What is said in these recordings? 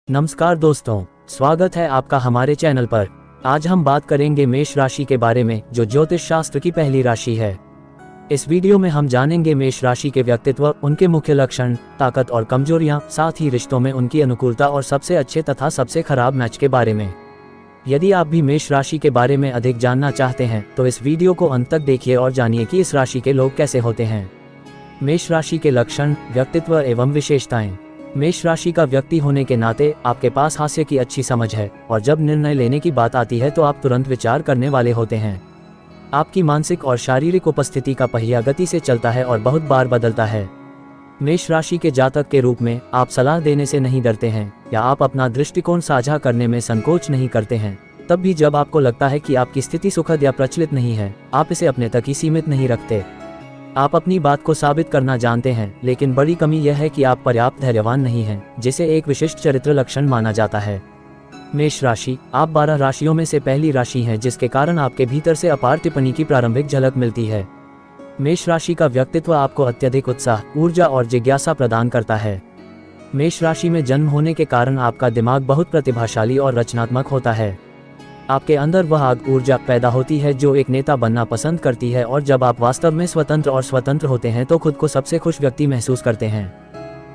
नमस्कार दोस्तों, स्वागत है आपका हमारे चैनल पर। आज हम बात करेंगे मेष राशि के बारे में, जो ज्योतिष शास्त्र की पहली राशि है। इस वीडियो में हम जानेंगे मेष राशि के व्यक्तित्व, उनके मुख्य लक्षण, ताकत और कमजोरियां, साथ ही रिश्तों में उनकी अनुकूलता और सबसे अच्छे तथा सबसे खराब मैच के बारे में। यदि आप भी मेष राशि के बारे में अधिक जानना चाहते हैं तो इस वीडियो को अंत तक देखिए और जानिए कि इस राशि के लोग कैसे होते हैं। मेष राशि के लक्षण, व्यक्तित्व एवं विशेषताएं। मेष राशि का व्यक्ति होने के नाते आपके पास हास्य की अच्छी समझ है और जब निर्णय लेने की बात आती है तो आप तुरंत विचार करने वाले होते हैं। आपकी मानसिक और शारीरिक उपस्थिति का पहिया गति से चलता है और बहुत बार बदलता है। मेष राशि के जातक के रूप में आप सलाह देने से नहीं डरते हैं या आप अपना दृष्टिकोण साझा करने में संकोच नहीं करते हैं। तब भी जब आपको लगता है कि आपकी स्थिति सुखद या प्रचलित नहीं है, आप इसे अपने तक ही सीमित नहीं रखते। आप अपनी बात को साबित करना जानते हैं, लेकिन बड़ी कमी यह है कि आप पर्याप्त धैर्यवान नहीं हैं, जिसे एक विशिष्ट चरित्र लक्षण माना जाता है। मेष राशि, आप 12 राशियों में से पहली राशि हैं, जिसके कारण आपके भीतर से अपार टिप्पणी की प्रारंभिक झलक मिलती है। मेष राशि का व्यक्तित्व आपको अत्यधिक उत्साह, ऊर्जा और जिज्ञासा प्रदान करता है। मेष राशि में जन्म होने के कारण आपका दिमाग बहुत प्रतिभाशाली और रचनात्मक होता है। आपके अंदर वह आग ऊर्जा पैदा होती है जो एक नेता बनना पसंद करती है, और जब आप वास्तव में स्वतंत्र होते हैं तो खुद को सबसे खुश व्यक्ति महसूस करते हैं।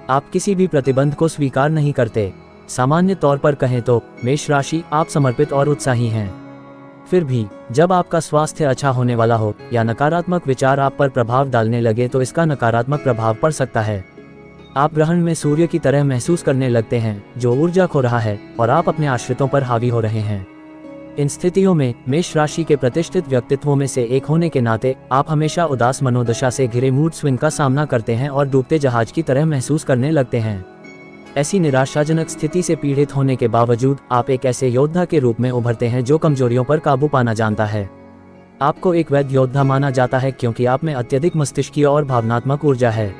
आप किसी भी प्रतिबंध को स्वीकार नहीं करते। सामान्य तौर पर कहें तो मेष राशि आप समर्पित और उत्साही हैं। फिर भी जब आपका स्वास्थ्य अच्छा होने वाला हो या नकारात्मक विचार आप पर प्रभाव डालने लगे तो इसका नकारात्मक प्रभाव पड़ सकता है। आप ग्रहण में सूर्य की तरह महसूस करने लगते हैं जो ऊर्जा खो रहा है और आप अपने आश्रितों पर हावी हो रहे हैं। इन स्थितियों में मेष राशि के प्रतिष्ठित व्यक्तित्वों में से एक होने के नाते आप हमेशा उदास मनोदशा से घिरे मूड स्विंग का सामना करते हैं और डूबते जहाज की तरह महसूस करने लगते हैं। ऐसी निराशाजनक स्थिति से पीड़ित होने के बावजूद आप एक ऐसे योद्धा के रूप में उभरते हैं जो कमजोरियों पर काबू पाना जानता है। आपको एक वैध योद्धा माना जाता है क्योंकि आप में अत्यधिक मस्तिष्कीय और भावनात्मक ऊर्जा है।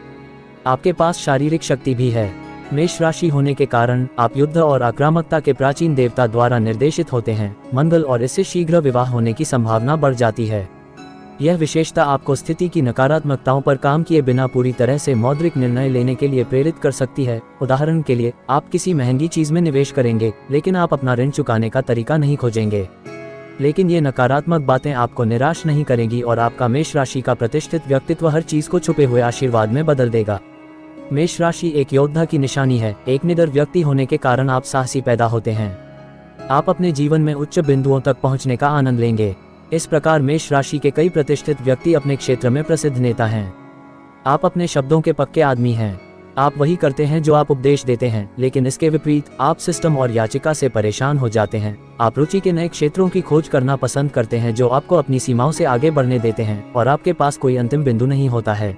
आपके पास शारीरिक शक्ति भी है। मेष राशि होने के कारण आप युद्ध और आक्रामकता के प्राचीन देवता द्वारा निर्देशित होते हैं, मंगल, और इससे शीघ्र विवाह होने की संभावना बढ़ जाती है। यह विशेषता आपको स्थिति की नकारात्मकताओं पर काम किए बिना पूरी तरह से मौद्रिक निर्णय लेने के लिए प्रेरित कर सकती है। उदाहरण के लिए, आप किसी महंगी चीज में निवेश करेंगे, लेकिन आप अपना ऋण चुकाने का तरीका नहीं खोजेंगे। लेकिन ये नकारात्मक बातें आपको निराश नहीं करेंगी और आपका मेष राशि का प्रतिष्ठित व्यक्तित्व हर चीज को छुपे हुए आशीर्वाद में बदल देगा। मेष राशि एक योद्धा की निशानी है। एक निडर व्यक्ति होने के कारण आप साहसी पैदा होते हैं। आप अपने जीवन में उच्च बिंदुओं तक पहुंचने का आनंद लेंगे। इस प्रकार मेष राशि के कई प्रतिष्ठित व्यक्ति अपने क्षेत्र में प्रसिद्ध नेता हैं। आप अपने शब्दों के पक्के आदमी हैं। आप वही करते हैं जो आप उपदेश देते हैं, लेकिन इसके विपरीत आप सिस्टम और याचिका से परेशान हो जाते हैं। आप रुचि के नए क्षेत्रों की खोज करना पसंद करते हैं जो आपको अपनी सीमाओं से आगे बढ़ने देते हैं, और आपके पास कोई अंतिम बिंदु नहीं होता है।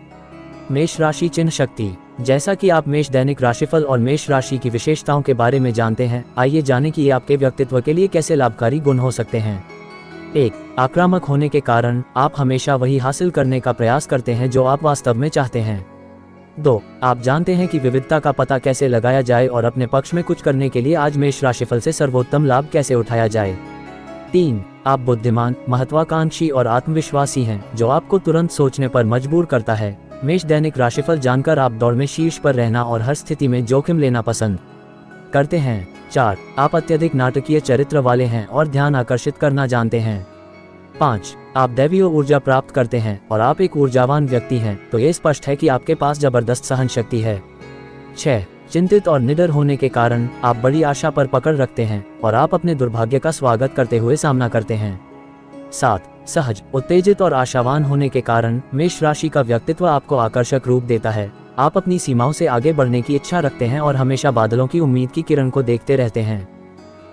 मेष राशि चिन्ह शक्ति। जैसा कि आप मेष दैनिक राशिफल और मेष राशि की विशेषताओं के बारे में जानते हैं, आइए जानें कि ये आपके व्यक्तित्व के लिए कैसे लाभकारी गुण हो सकते हैं। 1. आक्रामक होने के कारण आप हमेशा वही हासिल करने का प्रयास करते हैं जो आप वास्तव में चाहते हैं। 2. आप जानते हैं कि विविधता का पता कैसे लगाया जाए और अपने पक्ष में कुछ करने के लिए आज मेष राशिफल से सर्वोत्तम लाभ कैसे उठाया जाए। 3. आप बुद्धिमान, महत्वाकांक्षी और आत्मविश्वासी हैं, जो आपको तुरंत सोचने पर मजबूर करता है। मेष दैनिक राशिफल जानकर आप दौड़ में शीर्ष पर रहना और हर स्थिति में जोखिम लेना पसंद करते हैं। 4. आप अत्यधिक नाटकीय चरित्र वाले हैं और ध्यान आकर्षित करना जानते हैं। 5. आप दैवीय ऊर्जा प्राप्त करते हैं और आप एक ऊर्जावान व्यक्ति हैं, तो ये स्पष्ट है कि आपके पास जबरदस्त सहन शक्ति है। 6. चिंतित और निडर होने के कारण आप बड़ी आशा पर पकड़ रखते हैं और आप अपने दुर्भाग्य का स्वागत करते हुए सामना करते हैं। 7. सहज, उत्तेजित और आशावान होने के कारण मेष राशि का व्यक्तित्व आपको आकर्षक रूप देता है। आप अपनी सीमाओं से आगे बढ़ने की इच्छा रखते हैं और हमेशा बादलों की उम्मीद की किरण को देखते रहते हैं।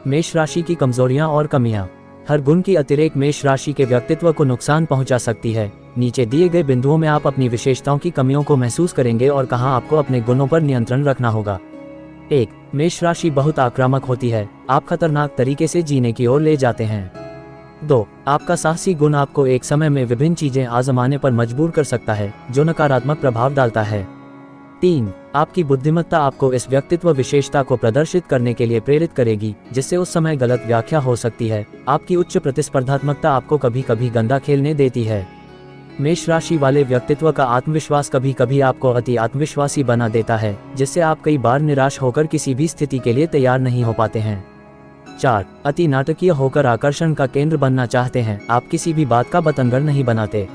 मेष राशि की कमजोरियां और कमियां। हर गुण की अतिरेक मेष राशि के व्यक्तित्व को नुकसान पहुंचा सकती है। नीचे दिए गए बिंदुओं में आप अपनी विशेषताओं की कमियों को महसूस करेंगे और कहां आपको अपने गुणों पर नियंत्रण रखना होगा। 1. मेष राशि बहुत आक्रामक होती है। आप खतरनाक तरीके से जीने की ओर ले जाते हैं। 2. आपका साहसी गुण आपको एक समय में विभिन्न चीजें आजमाने पर मजबूर कर सकता है, जो नकारात्मक प्रभाव डालता है। 3. आपकी बुद्धिमत्ता आपको इस व्यक्तित्व विशेषता को प्रदर्शित करने के लिए प्रेरित करेगी, जिससे उस समय गलत व्याख्या हो सकती है। आपकी उच्च प्रतिस्पर्धात्मकता आपको कभी कभी गंदा खेलने देती है। मेष राशि वाले व्यक्तित्व का आत्मविश्वास कभी कभी आपको अति आत्मविश्वासी बना देता है, जिससे आप कई बार निराश होकर किसी भी स्थिति के लिए तैयार नहीं हो पाते हैं। 4. अति नाटकीय होकर आकर्षण का केंद्र बनना चाहते हैं, आप किसी भी बात का बतंगड़ नहीं बनाते।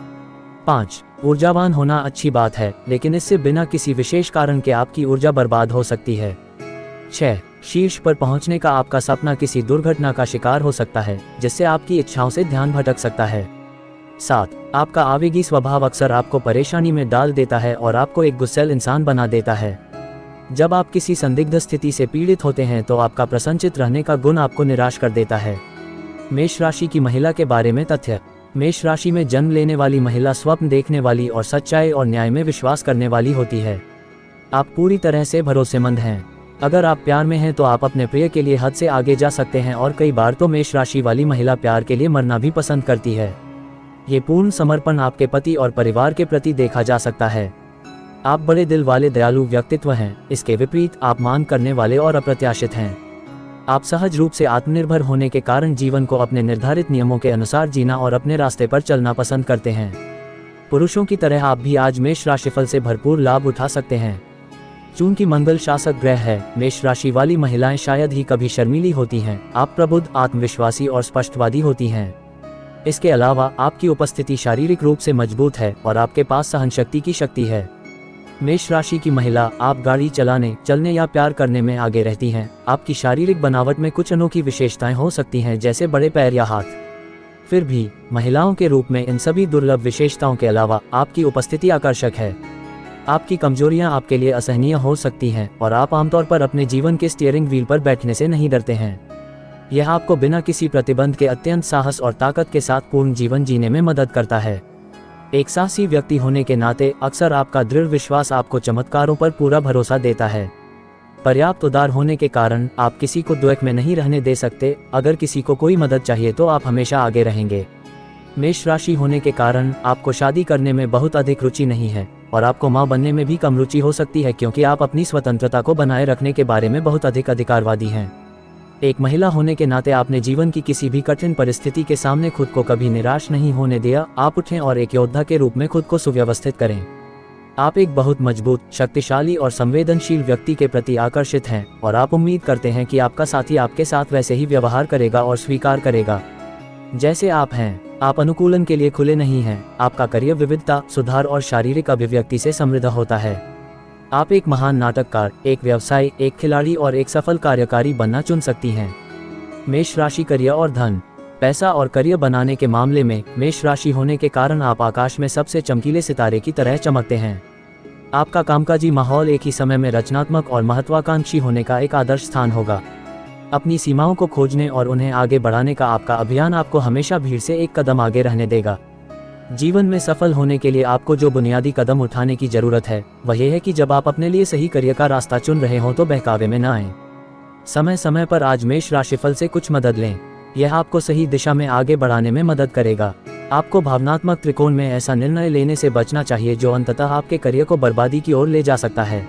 5. ऊर्जावान होना अच्छी बात है, लेकिन इससे बिना किसी विशेष कारण के आपकी ऊर्जा बर्बाद हो सकती है। 6. शीर्ष पर पहुंचने का आपका सपना किसी दुर्घटना का शिकार हो सकता है, जिससे आपकी इच्छाओं से ध्यान भटक सकता है। 7. आपका आवेगी स्वभाव अक्सर आपको परेशानी में डाल देता है और आपको एक गुस्सैल इंसान बना देता है। जब आप किसी संदिग्ध स्थिति से पीड़ित होते हैं तो आपका प्रसन्नचित्त रहने का गुण आपको निराश कर देता है। मेष राशि की महिला के बारे में तथ्य। मेष राशि में जन्म लेने वाली महिला स्वप्न देखने वाली और सच्चाई और न्याय में विश्वास करने वाली होती है। आप पूरी तरह से भरोसेमंद हैं। अगर आप प्यार में हैं तो आप अपने प्रिय के लिए हद से आगे जा सकते हैं और कई बार तो मेष राशि वाली महिला प्यार के लिए मरना भी पसंद करती है। ये पूर्ण समर्पण आपके पति और परिवार के प्रति देखा जा सकता है। आप बड़े दिल वाले दयालु व्यक्तित्व हैं, इसके विपरीत आप मान करने वाले और अप्रत्याशित हैं। आप सहज रूप से आत्मनिर्भर होने के कारण जीवन को अपने निर्धारित नियमों के अनुसार जीना और अपने रास्ते पर चलना पसंद करते हैं। पुरुषों की तरह आप भी आज मेष राशिफल से भरपूर लाभ उठा सकते हैं। चूंकि मंगल शासक ग्रह है, मेष राशि वाली महिलाएं शायद ही कभी शर्मीली होती हैं। आप प्रबुद्ध, आत्मविश्वासी और स्पष्टवादी होती हैं। इसके अलावा आपकी उपस्थिति शारीरिक रूप से मजबूत है और आपके पास सहनशक्ति की शक्ति है। मेष राशि की महिला आप गाड़ी चलाने, चलने या प्यार करने में आगे रहती हैं। आपकी शारीरिक बनावट में कुछ अनोखी विशेषताएं हो सकती हैं, जैसे बड़े पैर या हाथ। फिर भी महिलाओं के रूप में इन सभी दुर्लभ विशेषताओं के अलावा आपकी उपस्थिति आकर्षक है। आपकी कमजोरियां आपके लिए असहनीय हो सकती हैं और आप आमतौर पर अपने जीवन के स्टीयरिंग व्हील पर बैठने से नहीं डरते हैं। यह आपको बिना किसी प्रतिबंध के अत्यंत साहस और ताकत के साथ पूर्ण जीवन जीने में मदद करता है। एक साहसी व्यक्ति होने के नाते अक्सर आपका दृढ़ विश्वास आपको चमत्कारों पर पूरा भरोसा देता है। पर्याप्त उदार होने के कारण आप किसी को द्वैक में नहीं रहने दे सकते। अगर किसी को कोई मदद चाहिए तो आप हमेशा आगे रहेंगे। मेष राशि होने के कारण आपको शादी करने में बहुत अधिक रुचि नहीं है और आपको मां बनने में भी कम रुचि हो सकती है, क्योंकि आप अपनी स्वतंत्रता को बनाए रखने के बारे में बहुत अधिक अधिकारवादी हैं। एक महिला होने के नाते आपने जीवन की किसी भी कठिन परिस्थिति के सामने खुद को कभी निराश नहीं होने दिया। आप उठें और एक योद्धा के रूप में खुद को सुव्यवस्थित करें। आप एक बहुत मजबूत, शक्तिशाली और संवेदनशील व्यक्ति के प्रति आकर्षित हैं और आप उम्मीद करते हैं कि आपका साथी आपके साथ वैसे ही व्यवहार करेगा और स्वीकार करेगा जैसे आप हैं। आप अनुकूलन के लिए खुले नहीं हैं। आपका करियर विविधता, सुधार और शारीरिक अभिव्यक्ति से समृद्ध होता है। आप एक महान नाटककार, एक व्यवसायी, एक खिलाड़ी और एक सफल कार्यकारी बनना चुन सकती हैं। मेष राशि करियर और धन। पैसा और करियर बनाने के मामले में मेष राशि होने के कारण आप आकाश में सबसे चमकीले सितारे की तरह चमकते हैं। आपका कामकाजी माहौल एक ही समय में रचनात्मक और महत्वाकांक्षी होने का एक आदर्श स्थान होगा। अपनी सीमाओं को खोजने और उन्हें आगे बढ़ाने का आपका अभियान आपको हमेशा भीड़ से एक कदम आगे रहने देगा। जीवन में सफल होने के लिए आपको जो बुनियादी कदम उठाने की जरूरत है वह यह है कि जब आप अपने लिए सही करियर का रास्ता चुन रहे हों तो बहकावे में न आएं। समय समय पर आज मेष राशिफल से कुछ मदद लें। यह आपको सही दिशा में आगे बढ़ाने में मदद करेगा। आपको भावनात्मक त्रिकोण में ऐसा निर्णय लेने से बचना चाहिए जो अंततः आपके करियर को बर्बादी की ओर ले जा सकता है।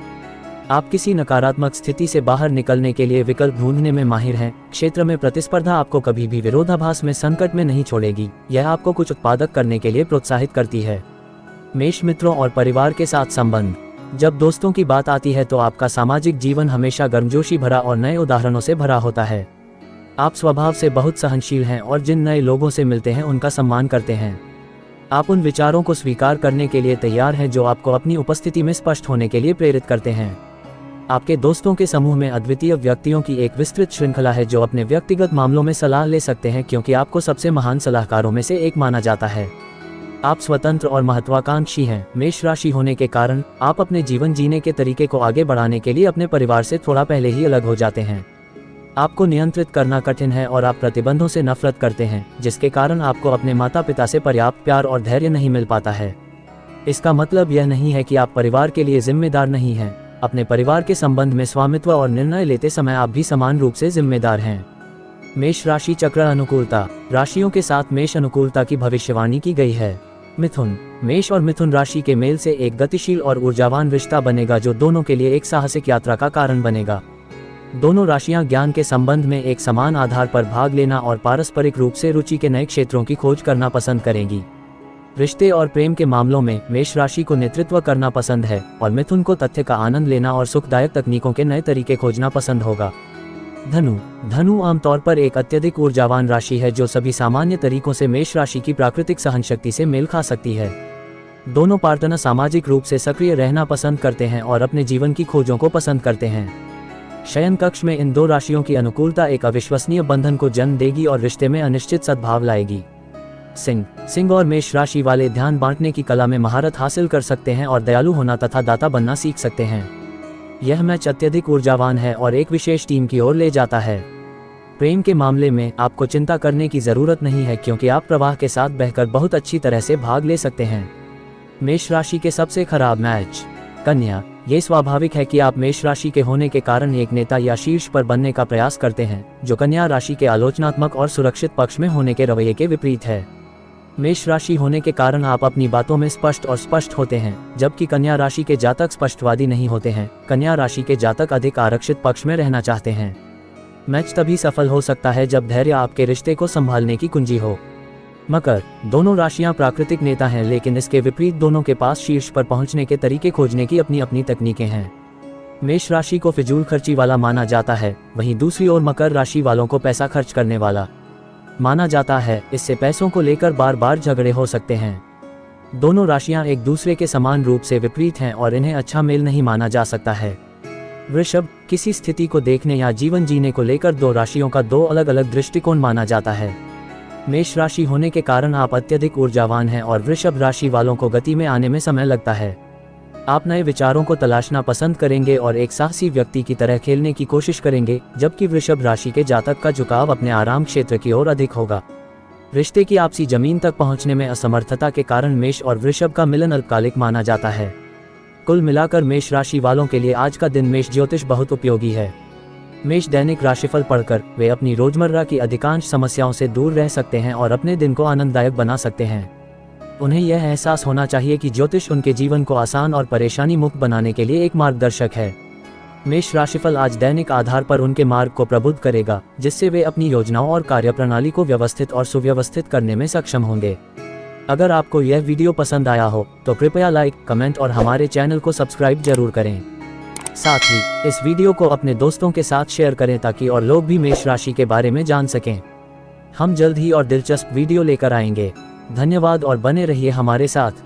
आप किसी नकारात्मक स्थिति से बाहर निकलने के लिए विकल्प ढूंढने में माहिर हैं। क्षेत्र में प्रतिस्पर्धा आपको कभी भी विरोधाभास में संकट में नहीं छोड़ेगी। यह आपको कुछ उत्पादक करने के लिए प्रोत्साहित करती है। मेष मित्रों और परिवार के साथ संबंध। जब दोस्तों की बात आती है तो आपका सामाजिक जीवन हमेशा गर्मजोशी भरा और नए उदाहरणों से भरा होता है। आप स्वभाव से बहुत सहनशील हैं और जिन नए लोगों से मिलते हैं उनका सम्मान करते हैं। आप उन विचारों को स्वीकार करने के लिए तैयार हैं जो आपको अपनी उपस्थिति में स्पष्ट होने के लिए प्रेरित करते हैं। आपके दोस्तों के समूह में अद्वितीय व्यक्तियों की एक विस्तृत श्रृंखला है जो अपने व्यक्तिगत मामलों में सलाह ले सकते हैं, क्योंकि आपको सबसे महान सलाहकारों में से एक माना जाता है। आप स्वतंत्र और महत्वाकांक्षी हैं। मेष राशि होने के कारण आप अपने जीवन जीने के तरीके को आगे बढ़ाने के लिए अपने परिवार से थोड़ा पहले ही अलग हो जाते हैं। आपको नियंत्रित करना कठिन है और आप प्रतिबंधों से नफरत करते हैं, जिसके कारण आपको अपने माता पिता से पर्याप्त प्यार और धैर्य नहीं मिल पाता है। इसका मतलब यह नहीं है कि आप परिवार के लिए जिम्मेदार नहीं हैं। अपने परिवार के संबंध में स्वामित्व और निर्णय लेते समय आप भी समान रूप से जिम्मेदार हैं। मेष राशि चक्र अनुकूलता। राशियों के साथ मेष अनुकूलता की भविष्यवाणी की गई है। मिथुन। मेष और मिथुन राशि के मेल से एक गतिशील और ऊर्जावान रिश्ता बनेगा जो दोनों के लिए एक साहसिक यात्रा का कारण बनेगा। दोनों राशियां ज्ञान के संबंध में एक समान आधार पर भाग लेना और पारस्परिक रूप से रुचि के नए क्षेत्रों की खोज करना पसंद करेंगी। रिश्ते और प्रेम के मामलों में मेष राशि को नेतृत्व करना पसंद है और मिथुन को तथ्य का आनंद लेना और सुखदायक तकनीकों के नए तरीके खोजना पसंद होगा। धनु आमतौर पर एक अत्यधिक ऊर्जावान राशि है जो सभी सामान्य तरीकों से मेष राशि की प्राकृतिक सहनशक्ति से मेल खा सकती है। दोनों पार्टनर सामाजिक रूप से सक्रिय रहना पसंद करते हैं और अपने जीवन की खोजों को पसंद करते हैं। शयन कक्ष में इन दो राशियों की अनुकूलता एक अविश्वसनीय बंधन को जन्म देगी और रिश्ते में अनिश्चित सद्भाव लाएगी। सिंह और मेष राशि वाले ध्यान बांटने की कला में महारत हासिल कर सकते हैं और दयालु होना तथा दाता बनना सीख सकते हैं। यह मैच अत्यधिक ऊर्जावान है और एक विशेष टीम की ओर ले जाता है। प्रेम के मामले में आपको चिंता करने की जरूरत नहीं है क्योंकि आप प्रवाह के साथ बहकर बहुत अच्छी तरह से भाग ले सकते हैं। मेष राशि के सबसे खराब मैच। कन्या। ये स्वाभाविक है कि आप मेष राशि के होने के कारण एक नेता या शीर्ष पर बनने का प्रयास करते हैं, जो कन्या राशि के आलोचनात्मक और सुरक्षित पक्ष में होने के रवैये के विपरीत है। मेष राशि होने के कारण आप अपनी बातों में स्पष्ट होते हैं, जबकि कन्या राशि के जातक स्पष्टवादी नहीं होते हैं। कन्या राशि के जातक अधिक आरक्षित पक्ष में रहना चाहते हैं। मैच तभी सफल हो सकता है जब धैर्य आपके रिश्ते को संभालने की कुंजी हो। मकर। दोनों राशियां प्राकृतिक नेता हैं, लेकिन इसके विपरीत दोनों के पास शीर्ष पर पहुंचने के तरीके खोजने की अपनी अपनी तकनीकें हैं। मेष राशि को फिजूल खर्ची वाला माना जाता है, वहीं दूसरी ओर मकर राशि वालों को पैसा खर्च करने वाला माना जाता है। इससे पैसों को लेकर बार बार झगड़े हो सकते हैं। दोनों राशियां एक दूसरे के समान रूप से विपरीत हैं और इन्हें अच्छा मेल नहीं माना जा सकता है। वृषभ। किसी स्थिति को देखने या जीवन जीने को लेकर दो राशियों का दो अलग अलग दृष्टिकोण माना जाता है। मेष राशि होने के कारण आप अत्यधिक ऊर्जावान हैं और वृषभ राशि वालों को गति में आने में समय लगता है। आप नए विचारों को तलाशना पसंद करेंगे और एक साहसी व्यक्ति की तरह खेलने की कोशिश करेंगे, जबकि वृषभ राशि के जातक का झुकाव अपने आराम क्षेत्र की ओर अधिक होगा। रिश्ते की आपसी जमीन तक पहुंचने में असमर्थता के कारण मेष और वृषभ का मिलन अल्पकालिक माना जाता है। कुल मिलाकर मेष राशि वालों के लिए आज का दिन मेष ज्योतिष बहुत उपयोगी है। मेष दैनिक राशिफल पढ़कर वे अपनी रोजमर्रा की अधिकांश समस्याओं से दूर रह सकते हैं और अपने दिन को आनंददायक बना सकते हैं। उन्हें यह एहसास होना चाहिए कि ज्योतिष उनके जीवन को आसान और परेशानी मुक्त बनाने के लिए एक मार्गदर्शक है। मेष राशिफल आज दैनिक आधार पर उनके मार्ग को प्रबुद्ध करेगा, जिससे वे अपनी योजनाओं और कार्यप्रणाली को व्यवस्थित और सुव्यवस्थित करने में सक्षम होंगे। अगर आपको यह वीडियो पसंद आया हो तो कृपया लाइक, कमेंट और हमारे चैनल को सब्सक्राइब जरूर करें। साथ ही इस वीडियो को अपने दोस्तों के साथ शेयर करें ताकि और लोग भी मेष राशि के बारे में जान सकें। हम जल्द ही और दिलचस्प वीडियो लेकर आएंगे। धन्यवाद और बने रहिए हमारे साथ।